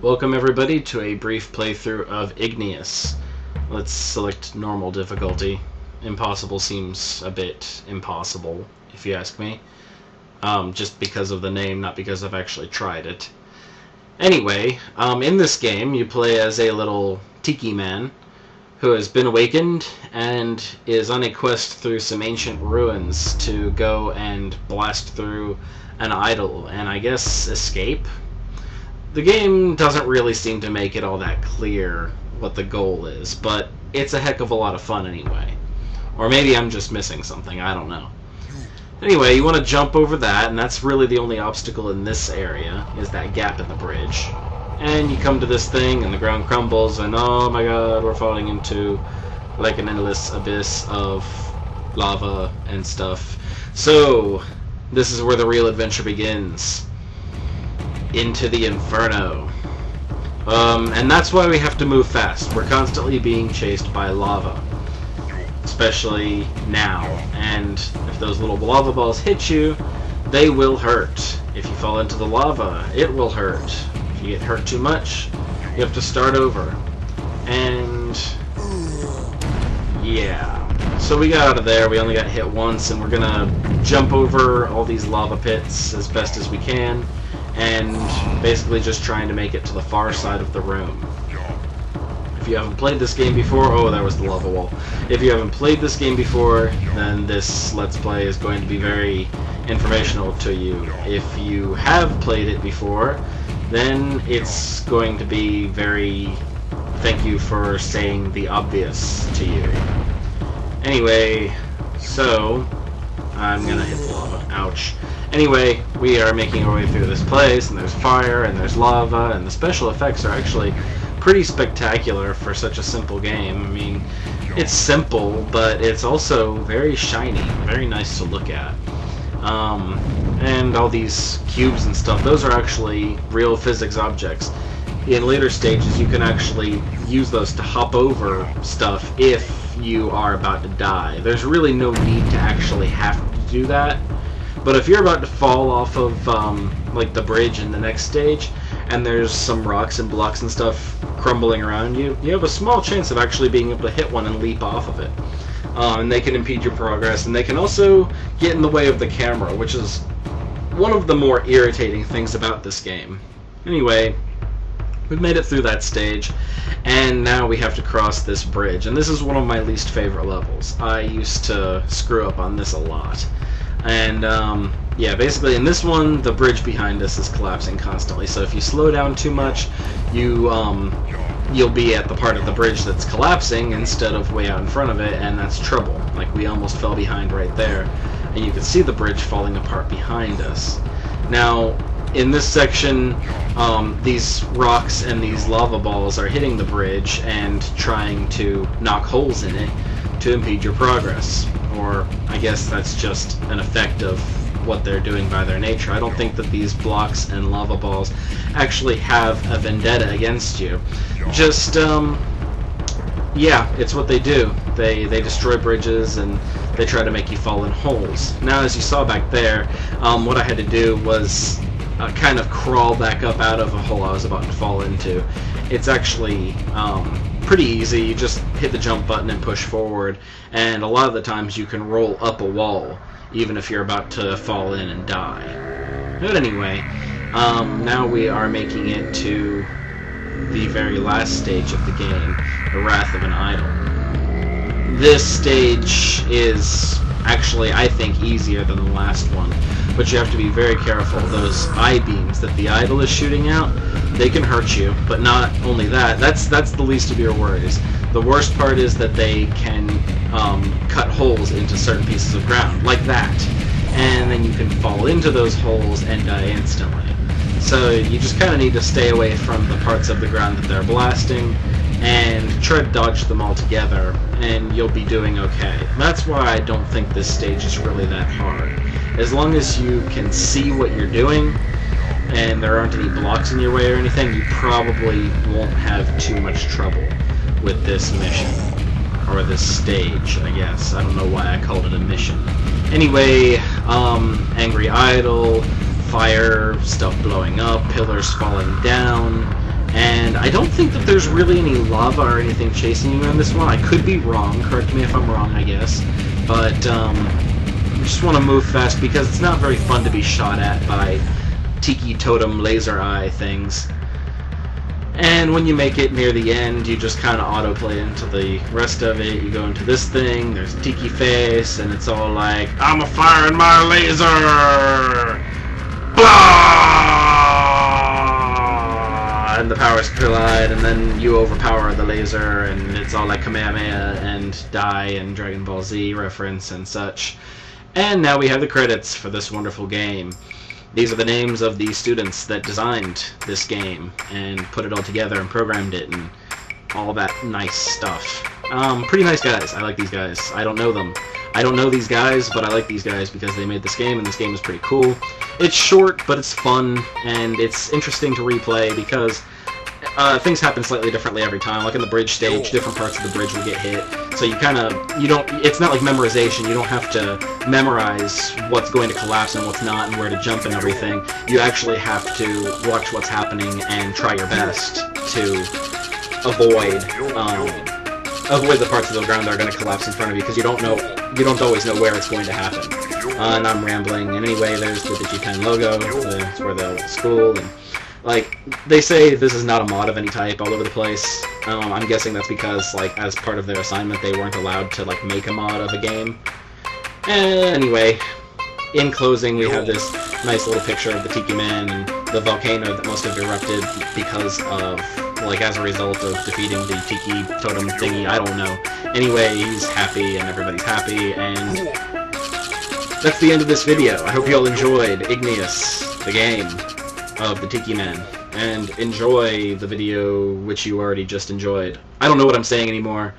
Welcome everybody to a brief playthrough of Igneous. Let's select normal difficulty. Impossible seems a bit impossible, if you ask me. Just because of the name, not because I've actually tried it. Anyway, in this game you play as a little tiki man who has been awakened and is on a quest through some ancient ruins to go and blast through an idol and I guess escape? The game doesn't really seem to make it all that clear what the goal is, but it's a heck of a lot of fun anyway. Or maybe I'm just missing something, I don't know. Anyway, you want to jump over that, and that's really the only obstacle in this area, is that gap in the bridge. And you come to this thing, and the ground crumbles, and oh my god, we're falling into like an endless abyss of lava and stuff. So, this is where the real adventure begins. Into the inferno. And that's why we have to move fast. We're constantly being chased by lava. Especially now. And if those little lava balls hit you, they will hurt. If you fall into the lava, it will hurt. If you get hurt too much, you have to start over. And yeah. So we got out of there, we only got hit once, and we're gonna jump over all these lava pits as best as we can. And basically just trying to make it to the far side of the room. If you haven't played this game before, oh, there was the lava wall. If you haven't played this game before, then this Let's Play is going to be very informational to you. If you have played it before, then it's going to be very thank you for saying the obvious to you. Anyway, so I'm gonna hit the lava. Ouch. Anyway, we are making our way through this place, and there's fire, and there's lava, and the special effects are actually pretty spectacular for such a simple game. I mean, it's simple, but it's also very shiny, very nice to look at. And all these cubes and stuff, those are actually real physics objects. In later stages, you can actually use those to hop over stuff if you are about to die. There's really no need to actually have to do that. But if you're about to fall off of like the bridge in the next stage, and there's some rocks and blocks and stuff crumbling around you, you have a small chance of actually being able to hit one and leap off of it. And they can impede your progress, and they can also get in the way of the camera, which is one of the more irritating things about this game. Anyway, we've made it through that stage, and now we have to cross this bridge, and this is one of my least favorite levels. I used to screw up on this a lot. And yeah, basically in this one, the bridge behind us is collapsing constantly. So if you slow down too much, you'll be at the part of the bridge that's collapsing instead of way out in front of it, and that's trouble. Like, we almost fell behind right there, and you can see the bridge falling apart behind us. Now, in this section, these rocks and these lava balls are hitting the bridge and trying to knock holes in it to impede your progress. Or I guess that's just an effect of what they're doing by their nature. I don't think that these blocks and lava balls actually have a vendetta against you. Just, yeah, it's what they do. They destroy bridges, and they try to make you fall in holes. Now, as you saw back there, what I had to do was kind of crawl back up out of a hole I was about to fall into. It's actually pretty easy. You just hit the jump button and push forward, and a lot of the times you can roll up a wall even if you're about to fall in and die. But anyway, now we are making it to the very last stage of the game, the Wrath of an Idol. This stage is actually, I think, easier than the last one, but you have to be very careful. Those eye beams that the idol is shooting out, they can hurt you, but not only that, that's the least of your worries. The worst part is that they can cut holes into certain pieces of ground, like that, and then you can fall into those holes and die instantly. So you just kind of need to stay away from the parts of the ground that they're blasting, and try to dodge them all together, and you'll be doing okay. That's why I don't think this stage is really that hard. As long as you can see what you're doing, and there aren't any blocks in your way or anything, you probably won't have too much trouble with this mission. Or this stage, I guess. I don't know why I called it a mission. Anyway, Angry Idol, fire, stuff blowing up, pillars falling down, And I don't think that there's really any lava or anything chasing you in this one. I could be wrong. Correct me if I'm wrong, I guess. But you just want to move fast because it's not very fun to be shot at by tiki totem laser eye things. And when you make it near the end, you just kind of autoplay into the rest of it. You go into this thing, there's Tiki Face, and it's all like, I'm firing my laser! Blah! And the powers collide, and then you overpower the laser, and it's all like Kamehameha and Dai and Dragon Ball Z reference and such. And now we have the credits for this wonderful game. These are the names of the students that designed this game and put it all together and programmed it and all that nice stuff. Pretty nice guys. I like these guys. I don't know them. I don't know these guys, but I like these guys because they made this game, and this game is pretty cool. It's short, but it's fun, and it's interesting to replay because things happen slightly differently every time. Like in the bridge stage, different parts of the bridge will get hit. So it's not like memorization. You don't have to memorize what's going to collapse and what's not and where to jump and everything. You actually have to watch what's happening and try your best to avoid the parts of the ground that are going to collapse in front of you, because you don't always know where it's going to happen. And I'm rambling. And anyway, there's the DigiPen logo. That's where the school, and like, they say this is not a mod of any type all over the place. I'm guessing that's because, like, as part of their assignment, they weren't allowed to, like, make a mod of a game. Anyway, in closing, we have this nice little picture of the Tiki Man and the volcano that must have erupted because of, like, as a result of defeating the Tiki totem thingy. I don't know. Anyway, he's happy and everybody's happy, and that's the end of this video. I hope you all enjoyed Igneous, the game of the Tiki Man, and enjoy the video which you already just enjoyed. I don't know what I'm saying anymore.